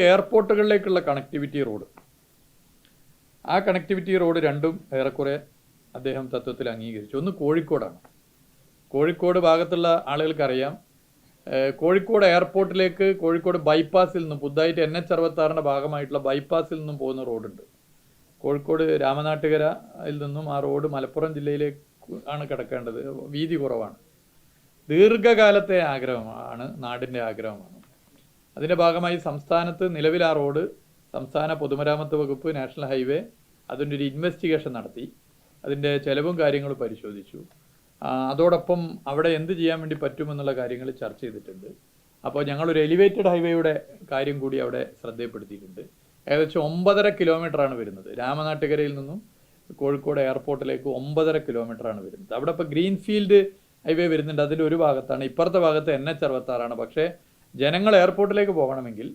എയർപോർട്ടുകളിലേക്കുള്ള connectivity road, ആ connectivity road രണ്ടും ഏറെക്കുറെ അദ്ദേഹം തത്വത്തിൽ അംഗീകരിച്ചു. ഒന്ന് കോഴിക്കോടാണ്. കോഴിക്കോട് ഭാഗത്തുള്ള ആളുകൾക്കറിയാം, കോഴിക്കോട് എയർപോർട്ടിലേക്ക് കോഴിക്കോട് ബൈപ്പാസിൽ നിന്നും പുതുതായിട്ട് NH-66 ഭാഗമായിട്ടുള്ള ബൈപ്പാസിൽ നിന്നും പോകുന്ന റോഡുണ്ട്. കോഴിക്കോട് രാമനാട്ടുകരയിൽ നിന്നും ആ റോഡ് മലപ്പുറം ജില്ലയിലേക്ക് ആണ് കിടക്കേണ്ടത്. വീതി കുറവാണ്. ദീർഘകാലത്തെ ആഗ്രഹമാണ്, നാടിൻ്റെ ആഗ്രഹമാണ്. അതിൻ്റെ ഭാഗമായി സംസ്ഥാനത്ത് നിലവിൽ ആ റോഡ് സംസ്ഥാന പൊതുമരാമത്ത് വകുപ്പ്, നാഷണൽ ഹൈവേ അതിൻ്റെ ഒരു ഇൻവെസ്റ്റിഗേഷൻ നടത്തി അതിൻ്റെ ചെലവും കാര്യങ്ങളും പരിശോധിച്ചു. അതോടൊപ്പം അവിടെ എന്ത് ചെയ്യാൻ വേണ്ടി പറ്റുമെന്നുള്ള കാര്യങ്ങൾ ചർച്ച ചെയ്തിട്ടുണ്ട്. അപ്പോൾ ഞങ്ങളൊരു എലിവേറ്റഡ് ഹൈവേയുടെ കാര്യം കൂടി അവിടെ ശ്രദ്ധയപ്പെടുത്തിയിട്ടുണ്ട്. ഏകദേശം 9.5 കിലോമീറ്ററാണ് വരുന്നത്. രാമനാട്ടുകരയിൽ നിന്നും കോഴിക്കോട് എയർപോർട്ടിലേക്ക് 9.5 കിലോമീറ്ററാണ് വരുന്നത്. അവിടെ ഇപ്പോൾ ഗ്രീൻഫീൽഡ് ഹൈവേ വരുന്നുണ്ട്, അതിൻ്റെ ഒരു ഭാഗത്താണ്. ഇപ്പുറത്തെ ഭാഗത്ത് NH-66 പക്ഷേ ജനങ്ങൾ എയർപോർട്ടിലേക്ക് പോകണമെങ്കിൽ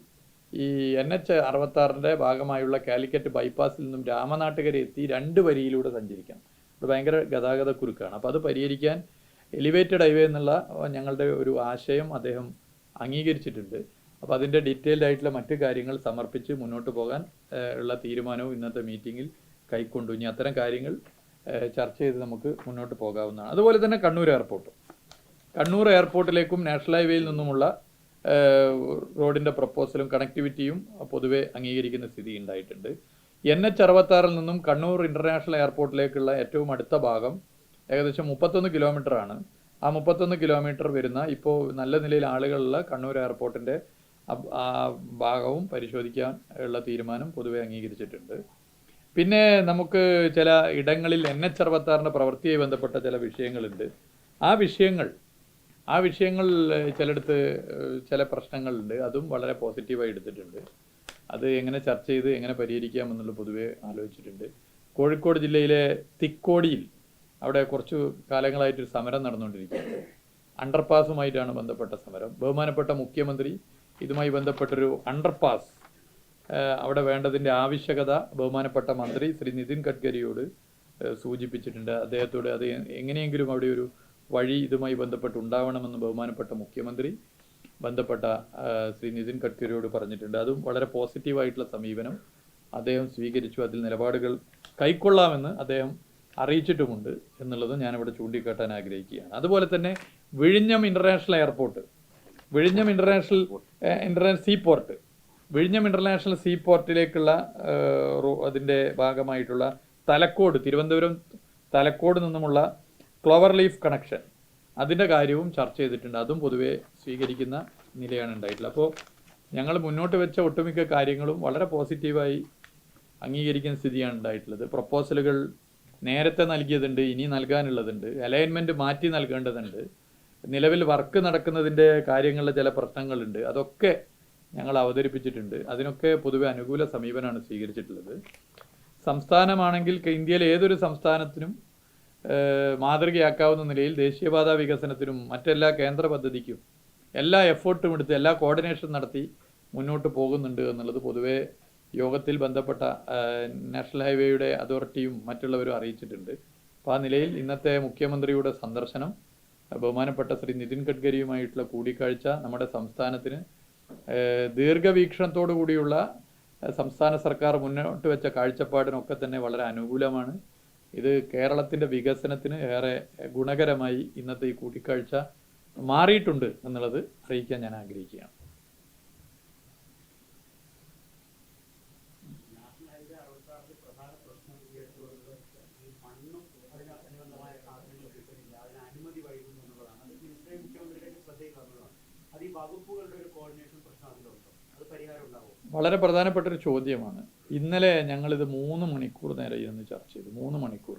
ഈ NH-66 ഭാഗമായുള്ള കാലിക്കറ്റ് ബൈപ്പാസിൽ നിന്നും രാമനാട്ടുകര എത്തി 2 വരിയിലൂടെ സഞ്ചരിക്കണം. അത് ഭയങ്കര ഗതാഗത കുരുക്കാണ്. അപ്പോൾ അത് പരിഹരിക്കാൻ എലിവേറ്റഡ് ഹൈവേ എന്നുള്ള ഞങ്ങളുടെ ഒരു ആശയം അദ്ദേഹം അംഗീകരിച്ചിട്ടുണ്ട്. അപ്പോൾ അതിൻ്റെ ഡീറ്റെയിൽഡ് ആയിട്ടുള്ള മറ്റു കാര്യങ്ങൾ സമർപ്പിച്ച് മുന്നോട്ട് പോകാൻ ഉള്ള തീരുമാനവും ഇന്നത്തെ മീറ്റിങ്ങിൽ കൈക്കൊണ്ടു. ഇനി അത്തരം കാര്യങ്ങൾ ചർച്ച ചെയ്ത് നമുക്ക് മുന്നോട്ട് പോകാവുന്നതാണ്. അതുപോലെ തന്നെ കണ്ണൂർ എയർപോർട്ടിലേക്കും നാഷണൽ ഹൈവേയിൽ നിന്നുമുള്ള റോഡിൻ്റെ പ്രപ്പോസലും കണക്ടിവിറ്റിയും പൊതുവെ അംഗീകരിക്കുന്ന സ്ഥിതി ഉണ്ടായിട്ടുണ്ട്. NH-66 നിന്നും കണ്ണൂർ ഇൻ്റർനാഷണൽ എയർപോർട്ടിലേക്കുള്ള ഏറ്റവും അടുത്ത ഭാഗം ഏകദേശം 31 കിലോമീറ്ററാണ്. ആ 31 കിലോമീറ്റർ വരുന്ന ഇപ്പോൾ നല്ല നിലയിൽ ആളുകളുള്ള കണ്ണൂർ എയർപോർട്ടിൻ്റെ ആ ഭാഗവും പരിശോധിക്കാൻ ഉള്ള തീരുമാനം പൊതുവെ അംഗീകരിച്ചിട്ടുണ്ട്. പിന്നെ നമുക്ക് ചില ഇടങ്ങളിൽ NH-66 പ്രവൃത്തിയായി ബന്ധപ്പെട്ട ചില വിഷയങ്ങളുണ്ട്. ആ വിഷയങ്ങൾ ചിലയിടത്ത് ചില പ്രശ്നങ്ങളുണ്ട്. അതും വളരെ പോസിറ്റീവായി എടുത്തിട്ടുണ്ട്. അത് എങ്ങനെ ചർച്ച ചെയ്ത് എങ്ങനെ പരിഹരിക്കാമെന്നുള്ള പൊതുവെ ആലോചിച്ചിട്ടുണ്ട്. കോഴിക്കോട് ജില്ലയിലെ തിക്കോടിയിൽ അവിടെ കുറച്ചു കാലങ്ങളായിട്ടൊരു സമരം നടന്നുകൊണ്ടിരിക്കുകയാണ്. അണ്ടർപാസുമായിട്ടാണ് ബന്ധപ്പെട്ട സമരം. ബഹുമാനപ്പെട്ട മുഖ്യമന്ത്രി ഇതുമായി ബന്ധപ്പെട്ടൊരു അണ്ടർപാസ് അവിടെ വേണ്ടതിൻ്റെ ആവശ്യകത ബഹുമാനപ്പെട്ട മന്ത്രി ശ്രീ നിതിൻ ഗഡ്കരിയോട് സൂചിപ്പിച്ചിട്ടുണ്ട്. അദ്ദേഹത്തോട് അത് എങ്ങനെയെങ്കിലും അവിടെ ഒരു വഴി ഇതുമായി ബന്ധപ്പെട്ട് ഉണ്ടാവണമെന്ന് ബഹുമാനപ്പെട്ട മുഖ്യമന്ത്രി ബന്ധപ്പെട്ട ശ്രീ നിതിൻ ഗഡ്കരിയോട് പറഞ്ഞിട്ടുണ്ട്. അതും വളരെ പോസിറ്റീവായിട്ടുള്ള സമീപനം അദ്ദേഹം സ്വീകരിച്ചു. അതിൽ നിലപാടുകൾ കൈക്കൊള്ളാമെന്ന് അദ്ദേഹം അറിയിച്ചിട്ടുമുണ്ട് എന്നുള്ളത് ഞാനിവിടെ ചൂണ്ടിക്കാട്ടാൻ ആഗ്രഹിക്കുകയാണ്. അതുപോലെ തന്നെ വിഴിഞ്ഞം ഇൻ്റർനാഷണൽ സീപോർട്ടിലേക്കുള്ള അതിൻ്റെ ഭാഗമായിട്ടുള്ള തിരുവനന്തപുരം തലക്കോട് നിന്നുമുള്ള ക്ലോവർ ലീഫ് കണക്ഷൻ അതിൻ്റെ കാര്യവും ചർച്ച ചെയ്തിട്ടുണ്ട്. അതും പൊതുവെ സ്വീകരിക്കുന്ന നിലയാണ് ഉണ്ടായിട്ടുള്ളത്. അപ്പോൾ ഞങ്ങൾ മുന്നോട്ട് വെച്ച ഒട്ടുമിക്ക കാര്യങ്ങളും വളരെ പോസിറ്റീവായി അംഗീകരിക്കുന്ന സ്ഥിതിയാണ് ഉണ്ടായിട്ടുള്ളത്. പ്രപ്പോസലുകൾ നേരത്തെ നൽകിയതുണ്ട്, ഇനി നൽകാനുള്ളതുണ്ട്, അലൈൻമെൻറ്റ് മാറ്റി നൽകേണ്ടതുണ്ട്, നിലവിൽ വർക്ക് നടക്കുന്നതിൻ്റെ കാര്യങ്ങളിൽ ചില പ്രശ്നങ്ങളുണ്ട്, അതൊക്കെ ഞങ്ങൾ അവതരിപ്പിച്ചിട്ടുണ്ട്. അതിനൊക്കെ പൊതുവെ അനുകൂല സമീപനമാണ് സ്വീകരിച്ചിട്ടുള്ളത്. സംസ്ഥാനമാണെങ്കിൽ ഇന്ത്യയിലെ ഏതൊരു സംസ്ഥാനത്തിനും മാതൃകയാക്കാവുന്ന നിലയിൽ ദേശീയപാത വികസനത്തിനും മറ്റെല്ലാ കേന്ദ്ര പദ്ധതിക്കും എല്ലാ എഫേർട്ടും എടുത്ത് എല്ലാ കോർഡിനേഷൻ നടത്തി മുന്നോട്ട് പോകുന്നുണ്ട് എന്നുള്ളത് പൊതുവെ യോഗത്തിൽ ബന്ധപ്പെട്ട നാഷണൽ ഹൈവേയുടെ അതോറിറ്റിയും മറ്റുള്ളവരും അറിയിച്ചിട്ടുണ്ട്. അപ്പോൾ ആ നിലയിൽ ഇന്നത്തെ മുഖ്യമന്ത്രിയുടെ സന്ദർശനം, ബഹുമാനപ്പെട്ട ശ്രീ നിതിൻ ഗഡ്കരിയുമായിട്ടുള്ള കൂടിക്കാഴ്ച നമ്മുടെ സംസ്ഥാനത്തിന് ദീർഘവീക്ഷണത്തോടു കൂടിയുള്ള സംസ്ഥാന സർക്കാർ മുന്നോട്ട് വെച്ച കാഴ്ചപ്പാടിനൊക്കെ തന്നെ വളരെ അനുകൂലമാണ്. ഇത് കേരളത്തിൻ്റെ വികസനത്തിന് ഏറെ ഗുണകരമായി ഇന്നത്തെ ഈ കൂടിക്കാഴ്ച മാറിയിട്ടുണ്ട് എന്നുള്ളത് അറിയിക്കാൻ ഞാൻ ആഗ്രഹിക്കുകയാണ്. വളരെ പ്രധാനപ്പെട്ടൊരു ചോദ്യമാണ്. ഇന്നലെ ഞങ്ങളിത് 3 മണിക്കൂർ നേരെ ഇരുന്ന് ചർച്ച ചെയ്തു. 3 മണിക്കൂർ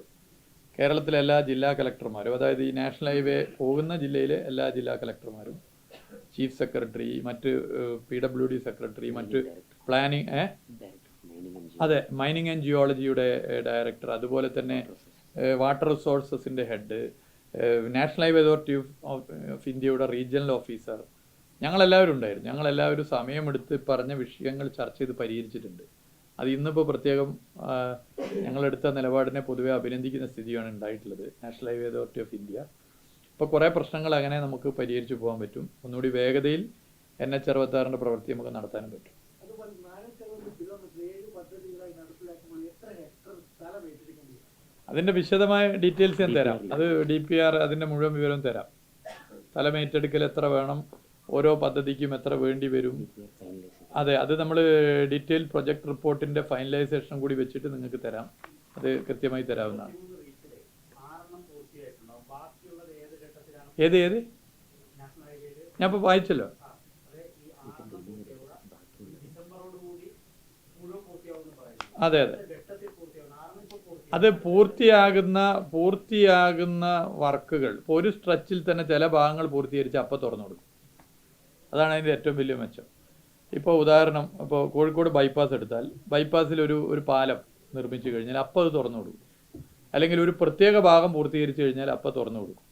കേരളത്തിലെ എല്ലാ ജില്ലാ കളക്ടർമാരും, അതായത് ഈ നാഷണൽ ഹൈവേ പോകുന്ന ജില്ലയിലെ എല്ലാ ജില്ലാ കളക്ടർമാരും, ചീഫ് സെക്രട്ടറി, മറ്റ് PWD സെക്രട്ടറി, മറ്റ് പ്ലാനിങ് മൈനിങ് ആൻഡ് ജിയോളജിയുടെ ഡയറക്ടർ, അതുപോലെ തന്നെ വാട്ടർ റിസോഴ്സസിൻ്റെ head, national highway authority of ഇന്ത്യയുടെ റീജിയണൽ ഓഫീസർ, ഞങ്ങളെല്ലാവരും ഉണ്ടായിരുന്നു. ഞങ്ങളെല്ലാവരും സമയമെടുത്ത് പറഞ്ഞ വിഷയങ്ങൾ ചർച്ച ചെയ്ത് പരിഹരിച്ചിട്ടുണ്ട്. അത് ഇന്നിപ്പോൾ പ്രത്യേകം ഞങ്ങളെടുത്ത നിലപാടിനെ പൊതുവെ അഭിനന്ദിക്കുന്ന സ്ഥിതിയാണ് ഉണ്ടായിട്ടുള്ളത്. National highway authority of India ഇപ്പോൾ കുറേ പ്രശ്നങ്ങൾ അങ്ങനെ നമുക്ക് പരിഹരിച്ചു പോകാൻ പറ്റും. ഒന്നുകൂടി വേഗതയിൽ NH-66 പ്രവൃത്തി നമുക്ക് നടത്താനും പറ്റും. അതിൻ്റെ വിശദമായ ഡീറ്റെയിൽസ് ഞാൻ തരാം. അത് DPR അതിൻ്റെ മുഴുവൻ വിവരം തരാം. സ്ഥലം ഏറ്റെടുക്കൽ എത്ര വേണം, ഓരോ പദ്ധതിക്കും എത്ര വേണ്ടി വരും. അതെ, അത് നമ്മൾ ഡീറ്റെയിൽ പ്രൊജക്ട് റിപ്പോർട്ടിൻ്റെ ഫൈനലൈസേഷൻ കൂടി വെച്ചിട്ട് നിങ്ങൾക്ക് തരാം. അത് കൃത്യമായി തരാവുന്നതാണ്. ഏത് ഞാൻ ഇപ്പോൾ വായിച്ചല്ലോ. അതെ അതെ, അത് പൂർത്തിയാകുന്ന വർക്കുകൾ ഇപ്പോൾ ഒരു സ്ട്രെച്ചിൽ തന്നെ ചില ഭാഗങ്ങൾ പൂർത്തീകരിച്ച് അപ്പോൾ തുറന്നു കൊടുക്കും. അതാണ് അതിൻ്റെ ഏറ്റവും വലിയ മെച്ചം. ഇപ്പോൾ ഉദാഹരണം, ഇപ്പോൾ കോഴിക്കോട് ബൈപ്പാസ് എടുത്താൽ ബൈപ്പാസിൽ ഒരു പാലം നിർമ്മിച്ചു കഴിഞ്ഞാൽ അപ്പോൾ അത് തുറന്നു കൊടുക്കും. അല്ലെങ്കിൽ ഒരു പ്രത്യേക ഭാഗം പൂർത്തീകരിച്ച് കഴിഞ്ഞാൽ അപ്പോൾ തുറന്നു കൊടുക്കും.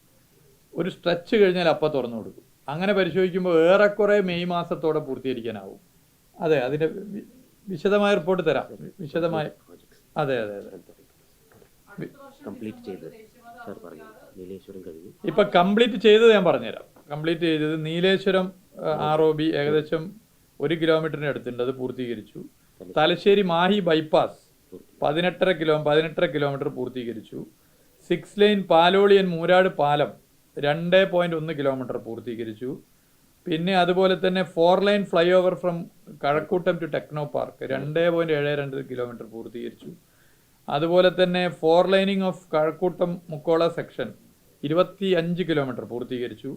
ഒരു സ്ട്രെച്ച് കഴിഞ്ഞാൽ അപ്പോൾ തുറന്നു കൊടുക്കും. അങ്ങനെ പരിശോധിക്കുമ്പോൾ ഏറെക്കുറെ മെയ് മാസത്തോടെ പൂർത്തീകരിക്കാനാവും. അതെ, അതിൻ്റെ വിശദമായ റിപ്പോർട്ട് തരാം. വിശദമായ അതെ അതെ അതെ ഇപ്പം കംപ്ലീറ്റ് ചെയ്തത് ഞാൻ പറഞ്ഞുതരാം. കംപ്ലീറ്റ് ചെയ്തത് നീലേശ്വരം ROB ഏകദേശം 1 കിലോമീറ്ററിന് അടുത്തുണ്ട്, അത് പൂർത്തീകരിച്ചു. തലശ്ശേരി മാഹി ബൈപ്പാസ് 18.5 കിലോമീറ്റർ പൂർത്തീകരിച്ചു. 6 ലൈൻ പാലോളിയൻ മൂരാട് പാലം 2.1 കിലോമീറ്റർ പൂർത്തീകരിച്ചു. പിന്നെ അതുപോലെ തന്നെ 4 lane flyover from Kazhakkoottam to Technopark 2.72 kilometre പൂർത്തീകരിച്ചു. അതുപോലെ തന്നെ 4 laning of Kazhakkoottam Mukkola section 25 kilometre പൂർത്തീകരിച്ചു.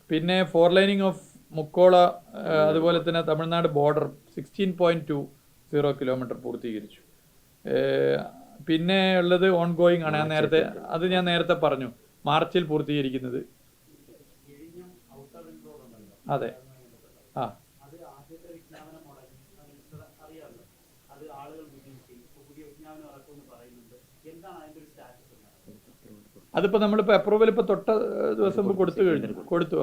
പിന്നെ 4 ലൈനിങ് ഓഫ് മുക്കോള അതുപോലെ തന്നെ തമിഴ്നാട് ബോർഡർ 16.20 കിലോമീറ്റർ പൂർത്തീകരിച്ചു. പിന്നെ ഉള്ളത് ഓൺ ഗോയിങ് ആണ്. ഞാൻ നേരത്തെ പറഞ്ഞു, മാർച്ചിൽ പൂർത്തീകരിക്കുന്നത്. അതെ ആ അതിപ്പോൾ നമ്മളിപ്പോൾ അപ്രൂവൽ ഇപ്പോൾ തൊട്ട ദിവസം കൊടുത്തു.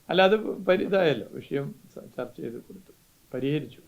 അല്ല, അത് ഇതായല്ലോ, വിഷയം ചർച്ച ചെയ്ത് കൊടുത്തു, പരിഹരിച്ചു.